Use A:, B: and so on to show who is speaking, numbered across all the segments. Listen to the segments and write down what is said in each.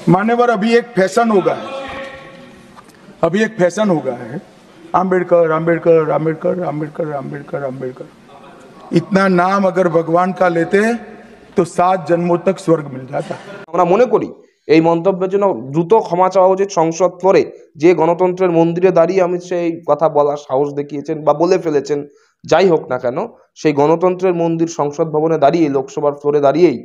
A: मान्यवर, अभी एक फैशन हो गया है, आम्बेडकर आम्बेडकर आम्बेडकर आम्बेडकर आम्बेडकर आम्बेडकर। इतना नाम अगर भगवान का लेते तो 7 जन्मों तक स्वर्ग मिल जाता।
B: আমরা মনে করি এই মন্তব্যের জন্য দ্রুত ক্ষমা চাওয়া উচিত সংসদ ফ্লোরে। যে গণতন্ত্রের মন্দিরে দাঁড়িয়ে অমিত শাহ এই কথা বলার সাহস দেখিয়েছেন বা বলে ফেলেছেন, যাই হোক না কেন, সেই গণতন্ত্রের মন্দির সংসদ ভবনে দাঁড়িয়ে, লোকসভার ফ্লোরে দাঁড়িয়েই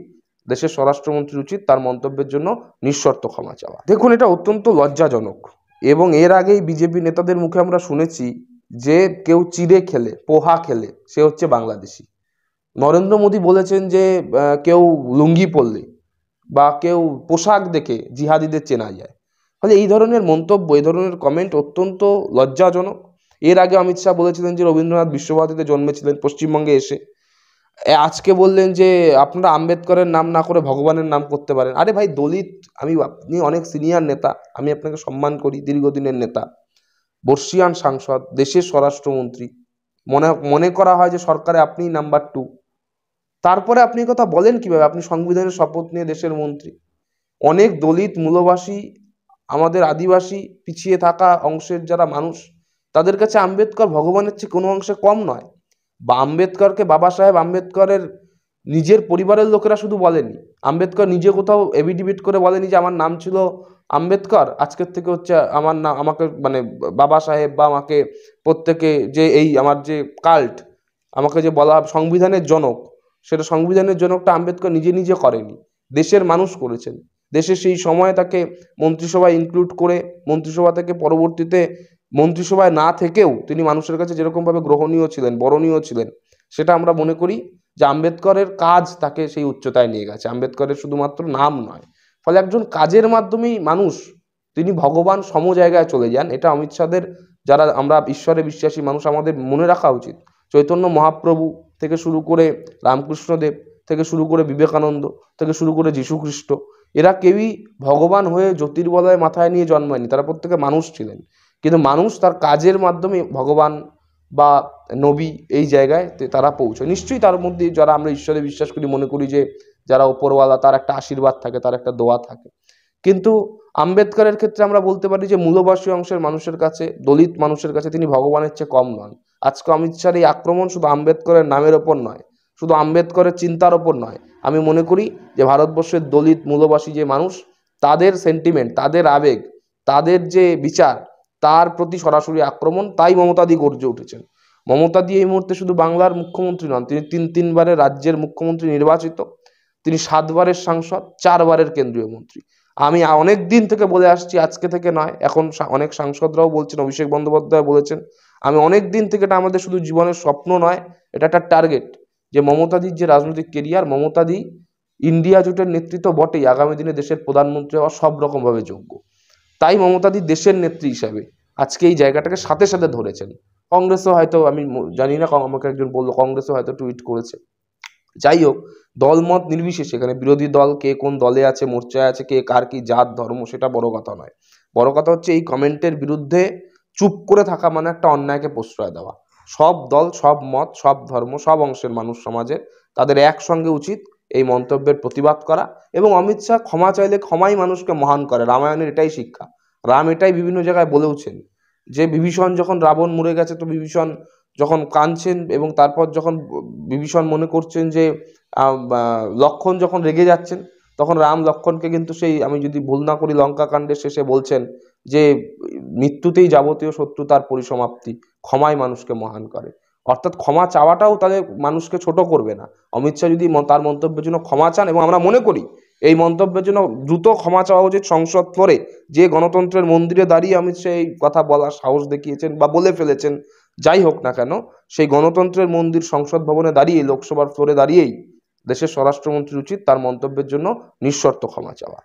B: দেশের স্বরাষ্ট্রমন্ত্রীর উচিত তার মন্তব্যের জন্য নিঃশর্ত ক্ষমা চাওয়া। দেখুন, এটা অত্যন্ত লজ্জাজনক। এবং এর আগেই বিজেপি নেতাদের মুখে আমরা শুনেছি যে কেউ চিড়ে খেলে, পোহা খেলে সে হচ্ছে বাংলাদেশি। নরেন্দ্র মোদী বলেছেন যে কেউ লুঙ্গি পরলে বা কেউ পোশাক দেখে জিহাদিদের চেনা যায়। ফলে এই ধরনের মন্তব্য, এই ধরনের কমেন্ট অত্যন্ত লজ্জাজনক। এর আগে অমিত শাহ বলেছিলেন যে রবীন্দ্রনাথ বিশ্বভারতীতে জন্মেছিলেন পশ্চিমবঙ্গে এসে। আজকে বললেন যে আপনারা আম্বেদকরের নাম না করে ভগবানের নাম করতে পারেন। আরে ভাই, দলিত, আপনি অনেক সিনিয়র নেতা, আমি আপনাকে সম্মান করি, দীর্ঘদিনের নেতা, বর্ষীয়ান সাংসদ, দেশের স্বরাষ্ট্রমন্ত্রী, মনে করা হয় যে সরকারে আপনিই নাম্বার 2। তারপরে আপনি কথা বলেন কিভাবে? আপনি সংবিধানের শপথ নিয়ে দেশের মন্ত্রী। অনেক দলিত, মূলবাসী, আমাদের আদিবাসী পিছিয়ে থাকা অংশের যারা মানুষ, তাদের কাছে আম্বেদকর ভগবানের চেয়ে কোনো অংশে কম নয়। বা আম্বেদকরকে বাবা সাহেব আম্বেদকরের নিজের পরিবারের লোকেরা শুধু বলেনি, আম্বেদকর নিজে কোথাও এভিডেভিট করে বলেনি যে আমার নাম ছিল আম্বেদকর, আজকের থেকে হচ্ছে আমার নাম, আমাকে মানে বাবা সাহেব বা আমাকে প্রত্যেকে যে এই আমার যে কাল্ট, আমাকে যে বলা সংবিধানের জনক, সেটা সংবিধানের জনকটা আম্বেদকর নিজে নিজে করেনি, দেশের মানুষ করেছেন। দেশে সেই সময় তাকে মন্ত্রিসভায় ইনক্লুড করে, মন্ত্রিসভা থেকে পরবর্তীতে মন্ত্রিসভায় না থেকেও তিনি মানুষের কাছে যেরকমভাবে গ্রহণীয় ছিলেন, বরণীয় ছিলেন, সেটা আমরা মনে করি যে আম্বেদকরের কাজ তাকে সেই উচ্চতায় নিয়ে গেছে, আম্বেদকরের শুধুমাত্র নাম নয়। ফলে একজন কাজের মাধ্যমেই মানুষ তিনি ভগবান সম জায়গায় চলে যান। এটা অমিত শাহদের, যারা আমরা ঈশ্বরে বিশ্বাসী মানুষ, আমাদের মনে রাখা উচিত। চৈতন্য মহাপ্রভু থেকে শুরু করে রামকৃষ্ণদেব থেকে শুরু করে বিবেকানন্দ থেকে শুরু করে যীশুখ্রিস্ট, এরা কেউই ভগবান হয়ে জ্যোতির্বলয় মাথায় নিয়ে জন্মায়নি, তারা প্রত্যেকে মানুষ ছিলেন। কিন্তু মানুষ তার কাজের মাধ্যমে ভগবান বা নবী এই জায়গায় তারা পৌঁছয়। নিশ্চয়ই তার মধ্যে যারা আমরা ঈশ্বরে বিশ্বাস করি, মনে করি যে যারা ওপরওয়ালা, তার একটা আশীর্বাদ থাকে, তার একটা দোয়া থাকে। কিন্তু আম্বেদকরের ক্ষেত্রে আমরা বলতে পারি যে মূলবাসী অংশের মানুষের কাছে, দলিত মানুষের কাছে তিনি ভগবানের চেয়ে কম নন। আজকে অমিত শাহর এই আক্রমণ শুধু আম্বেদকরের নামের ওপর নয়, শুধু আম্বেদকরের চিন্তার ওপর নয়। আমি মনে করি যে ভারতবর্ষের দলিত মূলবাসী যে মানুষ, তাদের সেন্টিমেন্ট, তাদের আবেগ, তাদের যে বিচার, তার প্রতি সরাসরি আক্রমণ। তাই মমতাদি গর্জে উঠেছেন। মমতাদি এই মুহূর্তে শুধু বাংলার মুখ্যমন্ত্রী নন, তিনি তিনবারের রাজ্যের মুখ্যমন্ত্রী নির্বাচিত, তিনি 7 বারের সাংসদ, 4 বারের কেন্দ্রীয় মন্ত্রী। আমি অনেক দিন থেকে বলে আসছি, আজকে থেকে নয়, এখন অনেক সাংসদরাও বলছেন, অভিষেক বন্দ্যোপাধ্যায় বলেছেন, আমি অনেক দিন থেকে, এটা আমাদের শুধু জীবনের স্বপ্ন নয়, এটা একটা টার্গেট, যে মমতাদির যে রাজনৈতিক কেরিয়ার, মমতাদি ইন্ডিয়া জোটের নেতৃত্ব বটেই, আগামী দিনে দেশের প্রধানমন্ত্রী হওয়া সব রকমভাবে যোগ্য। তাই মমতাদি দেশের নেত্রী হিসাবে আজকে এই জায়গাটাকে সাথে সাথে ধরেছেন। কংগ্রেসও হয়তো, আমি জানি না, আমাকে একজন বললো কংগ্রেসও হয়তো টুইট করেছে। যাই হোক, দলমত নির্বিশেষে এখানে বিরোধী দল কে কোন দলে আছে, মোর্চায় আছে, কে কার কি জাত ধর্ম, সেটা বড় কথা নয়। বড় কথা হচ্ছে এই কমেন্টের বিরুদ্ধে চুপ করে থাকা মানে একটা অন্যায়কে প্রশ্রয় দেওয়া। সব দল, সব মত, সব ধর্ম, সব অংশের মানুষ সমাজের, তাদের একসঙ্গে উচিত এই মন্তব্যের প্রতিবাদ করা। এবং অমিত শাহ ক্ষমা চাইলে ক্ষমাই মানুষকে মহান করে, রামায়ণের এটাই শিক্ষা। রাম এটাই বিভিন্ন জায়গায় বলেওছেন যে বিভীষণ যখন রাবণ মরে গেছে, তো বিভীষণ যখন কাঁদছেন, এবং তারপর যখন বিভীষণ মনে করছেন যে লক্ষ্মণ যখন রেগে যাচ্ছেন, তখন রাম লক্ষ্মণকে কিন্তু সেই, আমি যদি ভুল না করি, লঙ্কা কাণ্ডের শেষে বলছেন যে মৃত্যুতেই যাবতীয় শত্রুতার পরিসমাপ্তি, ক্ষমাই মানুষকে মহান করে। অর্থাৎ ক্ষমা চাওয়াটাও তাদের মানুষকে ছোট করবে না। অমিত শাহ যদি তার মন্তব্যের জন্য ক্ষমা চান, এবং আমরা মনে করি এই মন্তব্যের জন্য দ্রুত ক্ষমা চাওয়া উচিত সংসদ ফ্লোরে। যে গণতন্ত্রের মন্দিরে দাঁড়িয়ে অমিত শাহ এই কথা বলার সাহস দেখিয়েছেন বা বলে ফেলেছেন, যাই হোক না কেন, সেই গণতন্ত্রের মন্দির সংসদ ভবনে দাঁড়িয়ে, লোকসভার ফ্লোরে দাঁড়িয়েই দেশের স্বরাষ্ট্রমন্ত্রীর উচিত তার মন্তব্যের জন্য নিঃশর্ত ক্ষমা চাওয়া।